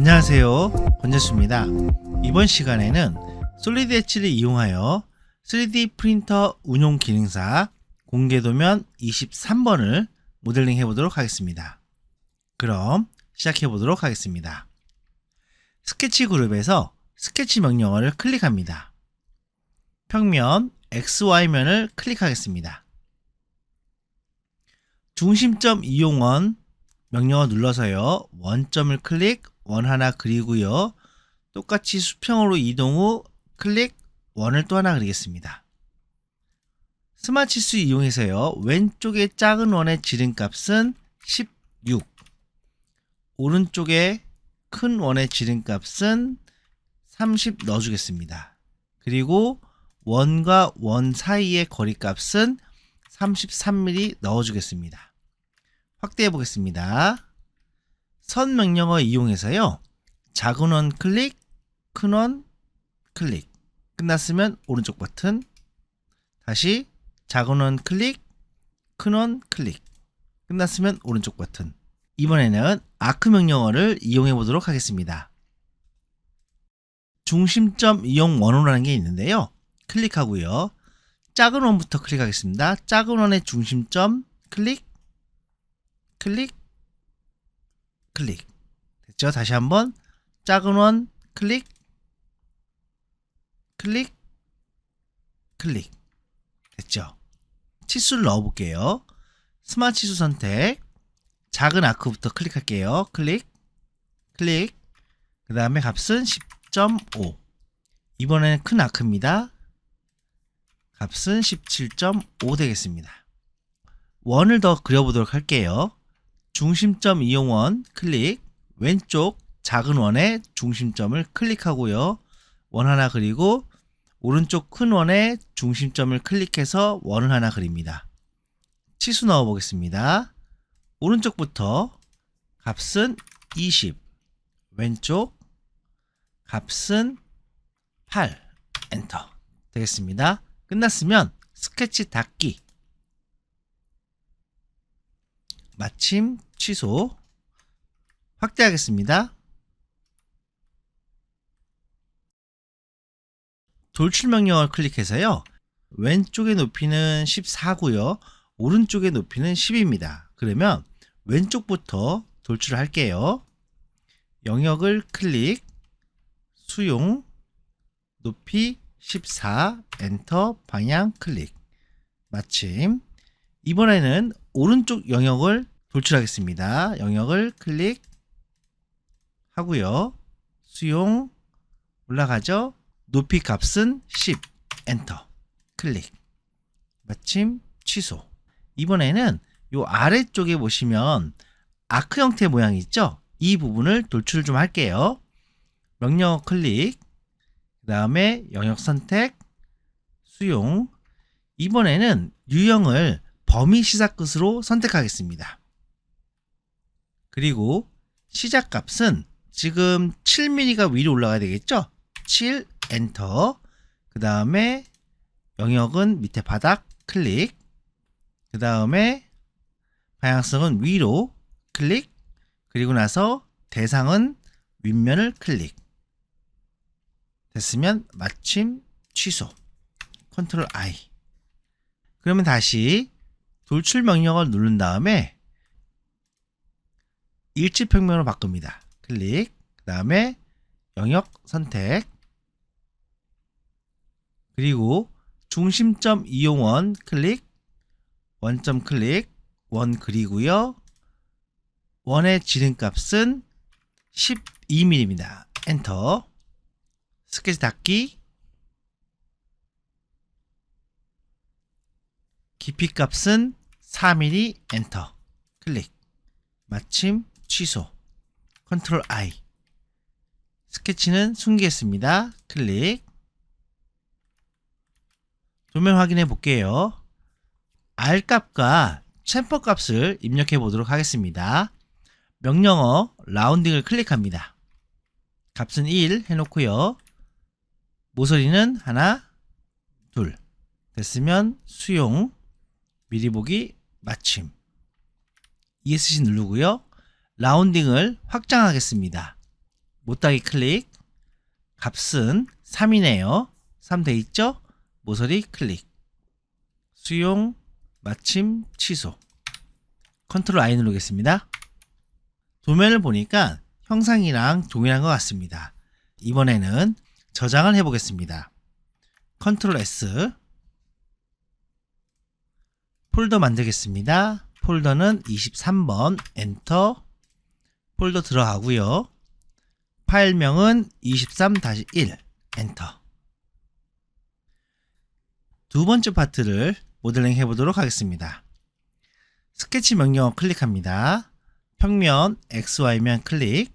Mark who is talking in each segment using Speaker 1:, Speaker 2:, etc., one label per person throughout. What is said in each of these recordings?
Speaker 1: 안녕하세요, 권재수입니다. 이번 시간에는 솔리드 엣지를 이용하여 3D 프린터 운용 기능사 공개도면 23번을 모델링 해보도록 하겠습니다. 그럼 시작해 보도록 하겠습니다. 스케치 그룹에서 스케치 명령어를 클릭합니다. 평면 XY면을 클릭하겠습니다. 중심점 이용원 명령어 눌러서요, 원점을 클릭, 원 하나 그리고요, 똑같이 수평으로 이동 후 클릭, 원을 또 하나 그리겠습니다. 스마치수 이용해서요, 왼쪽에 작은 원의 지름값은 16, 오른쪽에 큰 원의 지름값은 30 넣어주겠습니다. 그리고 원과 원 사이의 거리값은 33mm 넣어주겠습니다. 확대해 보겠습니다. 선 명령어 이용해서요, 작은 원 클릭, 큰 원 클릭, 끝났으면 오른쪽 버튼, 다시 작은 원 클릭, 큰 원 클릭, 끝났으면 오른쪽 버튼. 이번에는 아크 명령어를 이용해 보도록 하겠습니다. 중심점 이용 원호라는 게 있는데요, 클릭하고요, 작은 원부터 클릭하겠습니다. 작은 원의 중심점 클릭, 클릭, 클릭. 됐죠? 다시 한번 작은 원 클릭, 클릭, 클릭. 됐죠? 치수를 넣어 볼게요. 스마트 치수 선택, 작은 아크부터 클릭할게요. 클릭, 클릭. 그 다음에 값은 10.5. 이번에는 큰 아크입니다. 값은 17.5 되겠습니다. 원을 더 그려보도록 할게요. 중심점 이용원 클릭, 왼쪽 작은 원의 중심점을 클릭하고요, 원 하나 그리고 오른쪽 큰 원의 중심점을 클릭해서 원을 하나 그립니다. 치수 넣어 보겠습니다. 오른쪽부터 값은 20, 왼쪽 값은 8, 엔터. 되겠습니다. 끝났으면 스케치 닫기, 마침 취소, 확대하겠습니다. 돌출 명령어를 클릭해서요, 왼쪽의 높이는 14고요, 오른쪽의 높이는 10입니다. 그러면 왼쪽부터 돌출을 할게요. 영역을 클릭, 수용, 높이 14, 엔터, 방향 클릭. 마침 이번에는 오른쪽 영역을 돌출하겠습니다. 영역을 클릭 하고요, 수용, 올라가죠. 높이 값은 10, 엔터, 클릭. 마침 취소. 이번에는 요 아래쪽에 보시면 아크 형태 모양이 있죠? 이 부분을 돌출 좀 할게요. 명령어 클릭, 그 다음에 영역 선택, 수용. 이번에는 유형을 범위 시작 끝으로 선택하겠습니다. 그리고 시작 값은 지금 7mm가 위로 올라가야 되겠죠? 7, 엔터. 그 다음에 영역은 밑에 바닥 클릭, 그 다음에 방향성은 위로 클릭, 그리고 나서 대상은 윗면을 클릭. 됐으면 마침 취소, 컨트롤 I. 그러면 다시 돌출 명령어를 누른 다음에 일치평면으로 바꿉니다. 클릭, 그 다음에 영역 선택, 그리고 중심점 이용원 클릭, 원점 클릭, 원 그리고요, 원의 지름값은 12mm입니다. 엔터. 스케치 닫기, 깊이 값은 4mm, 엔터, 클릭. 마침 취소, 컨트롤 I. 스케치는 숨기겠습니다. 클릭. 도면 확인해 볼게요. R 값과 챔퍼 값을 입력해 보도록 하겠습니다. 명령어 라운딩을 클릭합니다. 값은 1 해놓고요, 모서리는 하나, 둘. 됐으면 수용, 미리 보기, 마침. ESC 누르고요, 라운딩을 확장하겠습니다. 못하기 클릭. 값은 3이네요. 3 돼 있죠? 모서리 클릭. 수용, 마침, 취소. 컨트롤 I 누르겠습니다. 도면을 보니까 형상이랑 동일한 것 같습니다. 이번에는 저장을 해보겠습니다. 컨트롤 S. 폴더 만들겠습니다. 폴더는 23번 엔터. 폴더 들어가고요. 파일명은 23-1 엔터. 두 번째 파트를 모델링 해보도록 하겠습니다. 스케치 명령어 클릭합니다. 평면 XY면 클릭.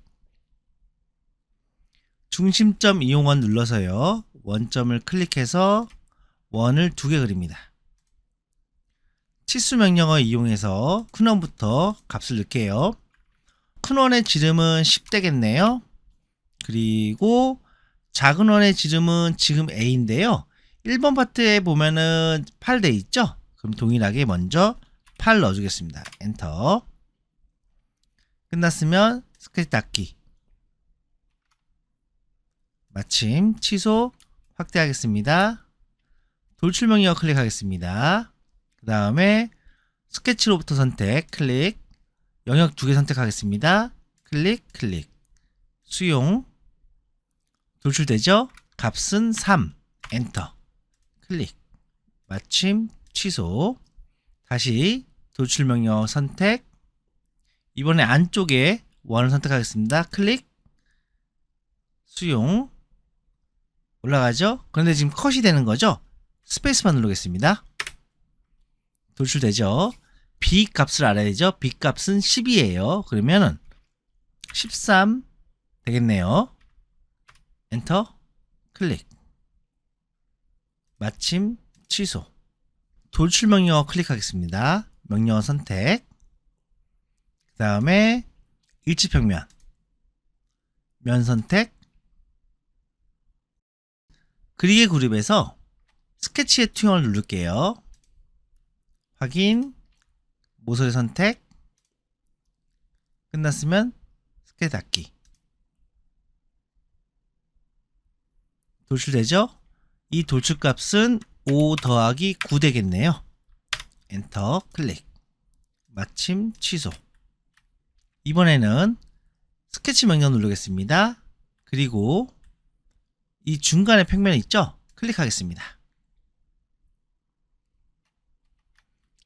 Speaker 1: 중심점 이용원 눌러서요. 원점을 클릭해서 원을 2개 그립니다. 치수 명령어 이용해서 큰 원부터 값을 넣을게요. 큰 원의 지름은 10 되겠네요. 그리고 작은 원의 지름은 지금 A인데요. 1번 파트에 보면은 8 돼 있죠? 그럼 동일하게 먼저 8 넣어주겠습니다. 엔터. 끝났으면 스케치 닫기. 마침, 취소, 확대하겠습니다. 돌출 명령어 클릭하겠습니다. 그 다음에 스케치로부터 선택, 클릭. 영역 2개 선택하겠습니다. 클릭, 클릭. 수용. 돌출되죠? 값은 3. 엔터. 클릭. 마침, 취소. 다시 돌출 명령어 선택. 이번에 안쪽에 원을 선택하겠습니다. 클릭. 수용. 올라가죠? 그런데 지금 컷이 되는 거죠? 스페이스바 누르겠습니다. 돌출되죠? B 값을 알아야죠? B 값은 10이에요. 그러면은 13 되겠네요. 엔터. 클릭. 마침, 취소. 돌출 명령어 클릭하겠습니다. 명령어 선택. 그 다음에 일치평면. 면 선택. 그리기 그룹에서 스케치의 투영을 누를게요. 확인. 모서리 선택. 끝났으면 스케치 닫기. 돌출되죠? 이 돌출값은 5 더하기 9 되겠네요. 엔터 클릭. 마침 취소. 이번에는 스케치 명령 누르겠습니다. 그리고 이 중간에 평면 있죠? 클릭하겠습니다.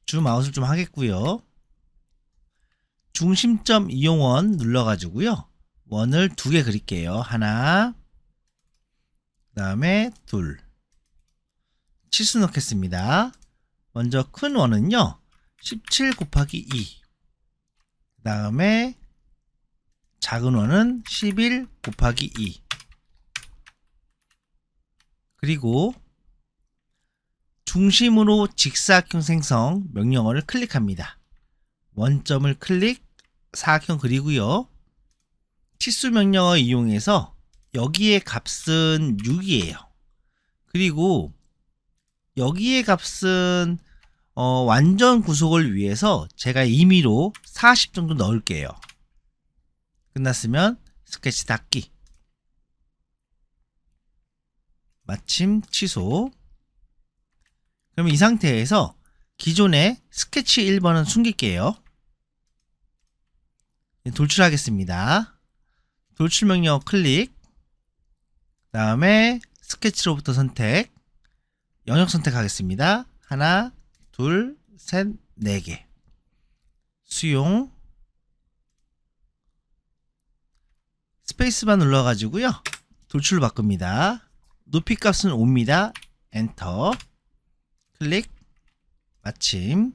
Speaker 1: 주 마우스를 좀 하겠고요. 중심점 이용원 눌러가지고요. 원을 2개 그릴게요. 하나, 그 다음에 둘. 치수 넣겠습니다. 먼저 큰 원은요. 17 곱하기 2. 그 다음에 작은 원은 11 곱하기 2. 그리고 중심으로 직사각형 생성 명령어를 클릭합니다. 원점을 클릭, 사각형 그리고요. 치수 명령어 이용해서 여기에 값은 6이에요. 그리고 여기에 값은 완전 구속을 위해서 제가 임의로 40 정도 넣을게요. 끝났으면 스케치 닫기. 마침 취소. 그러면 이 상태에서 기존의 스케치 1번은 숨길게요. 돌출하겠습니다. 돌출 명령어 클릭. 그 다음에 스케치로부터 선택. 영역 선택하겠습니다. 하나, 둘, 셋, 4개. 수용. 스페이스바 눌러가지고요. 돌출을 바꿉니다. 높이 값은 5입니다. 엔터. 클릭. 마침.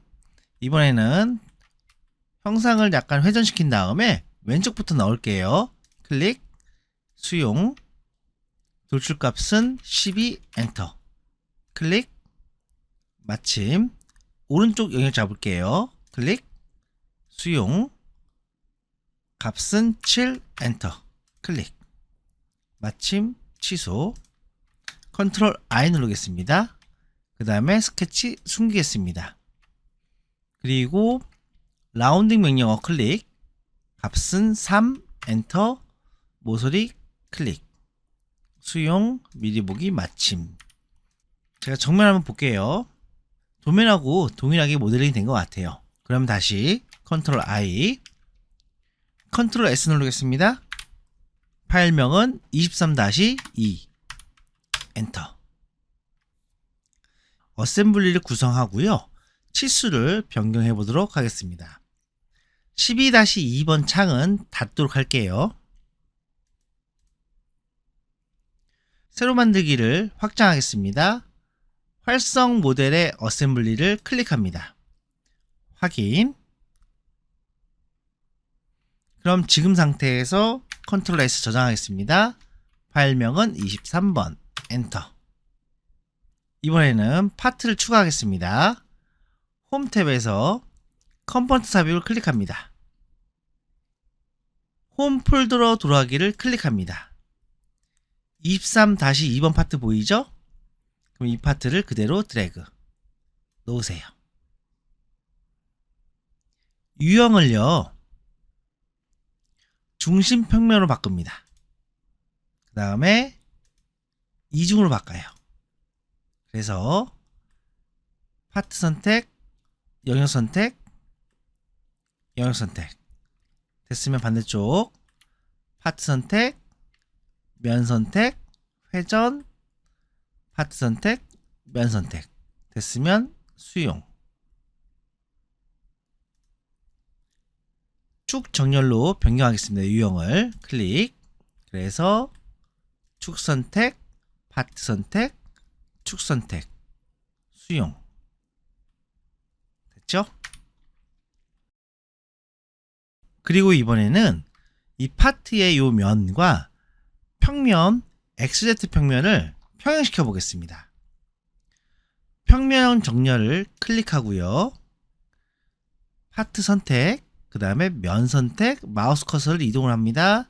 Speaker 1: 이번에는 형상을 약간 회전시킨 다음에 왼쪽부터 넣을게요. 클릭. 수용. 돌출 값은 12. 엔터. 클릭. 마침. 오른쪽 영역 잡을게요. 클릭. 수용. 값은 7. 엔터. 클릭. 마침. 취소. 컨트롤 I 누르겠습니다. 그 다음에 스케치 숨기겠습니다. 그리고 라운딩 명령어 클릭. 값은 3. 엔터. 모서리 클릭. 수용, 미리 보기, 마침. 제가 정면 한번 볼게요. 도면하고 동일하게 모델링이 된 것 같아요. 그럼 다시 컨트롤 I, 컨트롤 S 누르겠습니다. 파일명은 23-2, 엔터. 어셈블리를 구성하고요. 치수를 변경해 보도록 하겠습니다. 12-2번 창은 닫도록 할게요. 새로 만들기를 확장하겠습니다. 활성 모델의 어셈블리를 클릭합니다. 확인. 그럼 지금 상태에서 컨트롤 S 저장하겠습니다. 파일명은 23번, 엔터. 이번에는 파트를 추가하겠습니다. 홈 탭에서 컴포넌트 삽입을 클릭합니다. 홈 폴더로 돌아가기를 클릭합니다. 23-2번 파트 보이죠? 그럼 이 파트를 그대로 드래그 놓으세요. 유형을요, 중심 평면으로 바꿉니다. 그 다음에 이중으로 바꿔요. 그래서 파트 선택, 영역 선택, 영역 선택. 됐으면 반대쪽 파트 선택, 면 선택, 회전, 파트 선택, 면 선택. 됐으면 수용. 축 정렬로 변경하겠습니다. 유형을 클릭. 그래서 축 선택, 파트 선택, 축 선택, 수용. 됐죠? 그리고 이번에는 이 파트의 요 면과 평면, XZ 평면을 평행시켜 보겠습니다. 평면 정렬을 클릭하고요. 파트 선택, 그 다음에 면 선택, 마우스 커서를 이동을 합니다.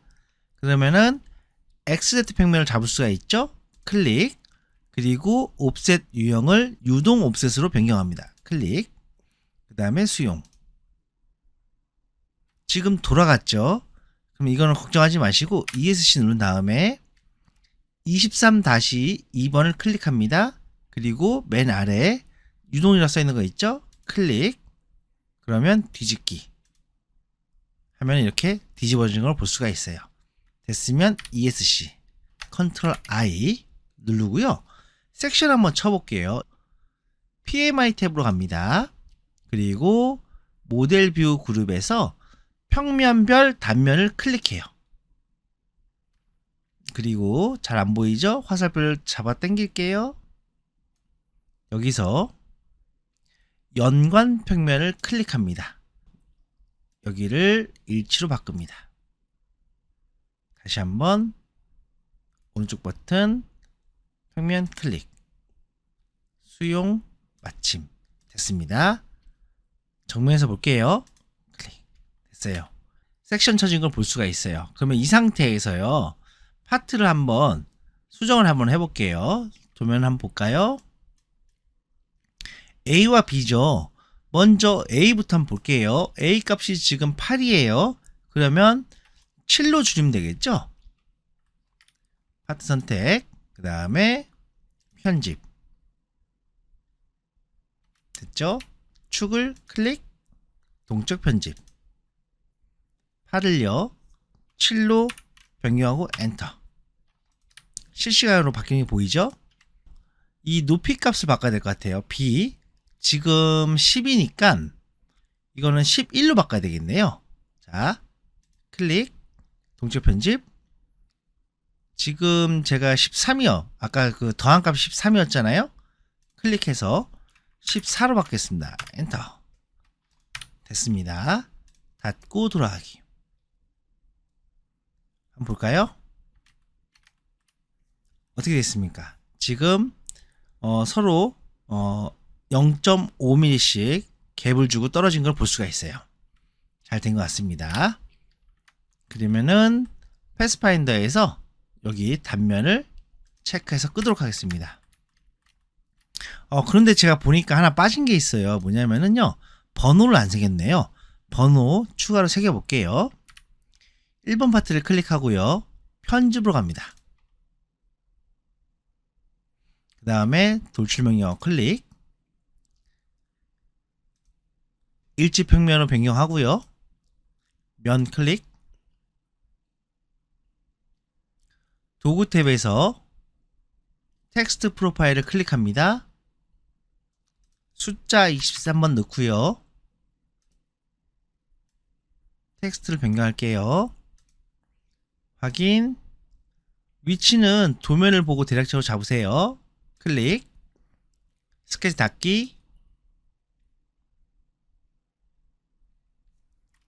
Speaker 1: 그러면은 XZ 평면을 잡을 수가 있죠? 클릭. 그리고 옵셋 유형을 유동 옵셋으로 변경합니다. 클릭. 그 다음에 수용. 지금 돌아갔죠? 그럼 이거는 걱정하지 마시고 ESC 누른 다음에 23-2번을 클릭합니다. 그리고 맨 아래에 유동이라고 써있는 거 있죠? 클릭. 그러면 뒤집기 하면 이렇게 뒤집어지는 걸 볼 수가 있어요. 됐으면 ESC 컨트롤 I 누르고요. 섹션 한번 쳐볼게요. PMI 탭으로 갑니다. 그리고 모델 뷰 그룹에서 평면별 단면을 클릭해요. 그리고 잘 안 보이죠? 화살표를 잡아 당길게요. 여기서 연관 평면을 클릭합니다. 여기를 일치로 바꿉니다. 다시 한번 오른쪽 버튼 평면 클릭, 수용, 마침. 됐습니다. 정면에서 볼게요. 클릭. 됐어요. 섹션 쳐진 걸 볼 수가 있어요. 그러면 이 상태에서요, 파트를 한번 수정을 한번 해볼게요. 도면 한번 볼까요? A와 B죠. 먼저 A부터 한번 볼게요. A 값이 지금 8이에요. 그러면 7로 줄이면 되겠죠? 파트 선택, 그 다음에 편집. 됐죠? 축을 클릭, 동적 편집. 8을요, 7로 변경하고 엔터. 실시간으로 바뀌는 게 보이죠? 이 높이 값을 바꿔야 될 것 같아요. B. 지금 10이니까 이거는 11로 바꿔야 되겠네요. 자, 클릭, 동적 편집. 지금 제가 13이요. 아까 그 더한 값이 13이었잖아요. 클릭해서 14로 바뀌겠습니다. 엔터. 됐습니다. 닫고 돌아가기. 한번 볼까요? 어떻게 됐습니까? 지금 서로 0.5mm씩 갭을 주고 떨어진 걸 볼 수가 있어요. 잘 된 것 같습니다. 그러면은 패스파인더에서 여기 단면을 체크해서 끄도록 하겠습니다. 그런데 제가 보니까 하나 빠진 게 있어요. 뭐냐면은요, 번호를 안 새겼네요. 번호 추가로 새겨 볼게요. 1번 파트를 클릭하고요. 편집으로 갑니다. 그 다음에 돌출명령 클릭, 일지평면으로 변경하고요. 면 클릭, 도구 탭에서 텍스트 프로파일을 클릭합니다. 숫자 23번 넣고요. 텍스트를 변경할게요. 확인. 위치는 도면을 보고 대략적으로 잡으세요. 클릭. 스케치 닫기.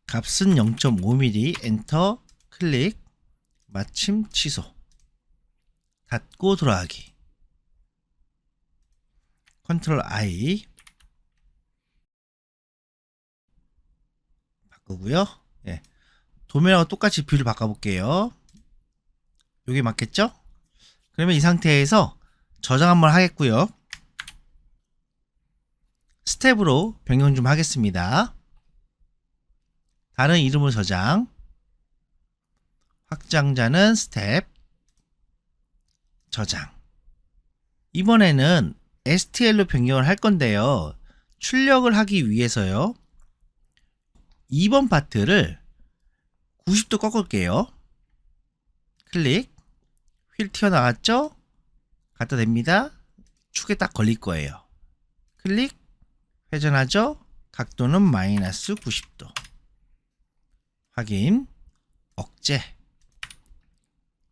Speaker 1: 값은 0.5mm. 엔터. 클릭. 마침 취소. 닫고 돌아가기. 컨트롤 I. 바꾸고요. 예. 도면하고 똑같이 뷰를 바꿔볼게요. 여기 맞겠죠? 그러면 이 상태에서 저장 한번 하겠고요. 스텝으로 변경 좀 하겠습니다. 다른 이름으로 저장. 확장자는 스텝. 저장. 이번에는 STL로 변경을 할 건데요. 출력을 하기 위해서요. 2번 파트를 90도 꺾을게요. 클릭. 휠 튀어나왔죠? 갖다 댑니다. 축에 딱 걸릴 거예요. 클릭. 회전하죠? 각도는 마이너스 90도. 확인. 억제.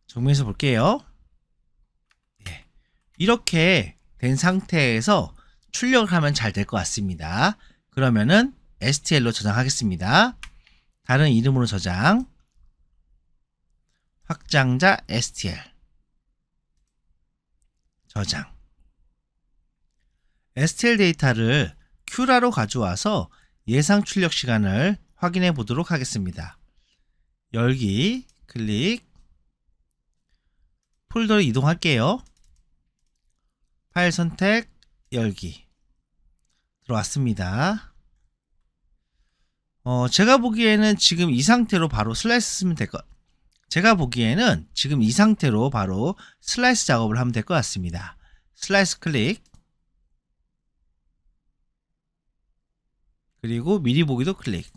Speaker 1: 정면에서 볼게요. 예. 이렇게 된 상태에서 출력을 하면 잘 될 것 같습니다. 그러면은 STL로 저장하겠습니다. 다른 이름으로 저장. 확장자 STL. 저장. STL 데이터를 큐라로 가져와서 예상 출력 시간을 확인해 보도록 하겠습니다. 열기. 클릭. 폴더로 이동할게요. 파일 선택. 열기. 들어왔습니다. 제가 보기에는 지금 이 상태로 바로 슬라이스 쓰면 될 것. 제가 보기에는 지금 이 상태로 바로 슬라이스 작업을 하면 될 것 같습니다. 슬라이스 클릭. 그리고 미리 보기도 클릭.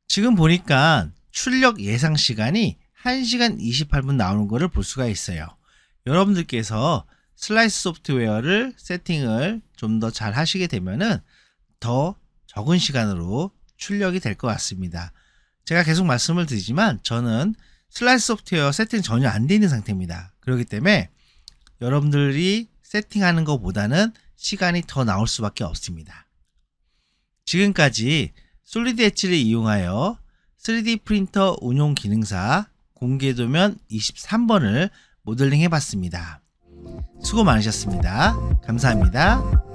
Speaker 1: 지금 보니까 출력 예상 시간이 1시간 28분 나오는 것을 볼 수가 있어요. 여러분들께서 슬라이스 소프트웨어를 세팅을 좀 더 잘 하시게 되면은 더 적은 시간으로 출력이 될 것 같습니다. 제가 계속 말씀을 드리지만 저는 슬라이스 소프트웨어 세팅 전혀 안 돼 있는 상태입니다. 그렇기 때문에 여러분들이 세팅하는 것보다는 시간이 더 나올 수밖에 없습니다. 지금까지 솔리드 엣지를 이용하여 3D 프린터 운용 기능사 공개도면 23번을 모델링 해봤습니다. 수고 많으셨습니다. 감사합니다.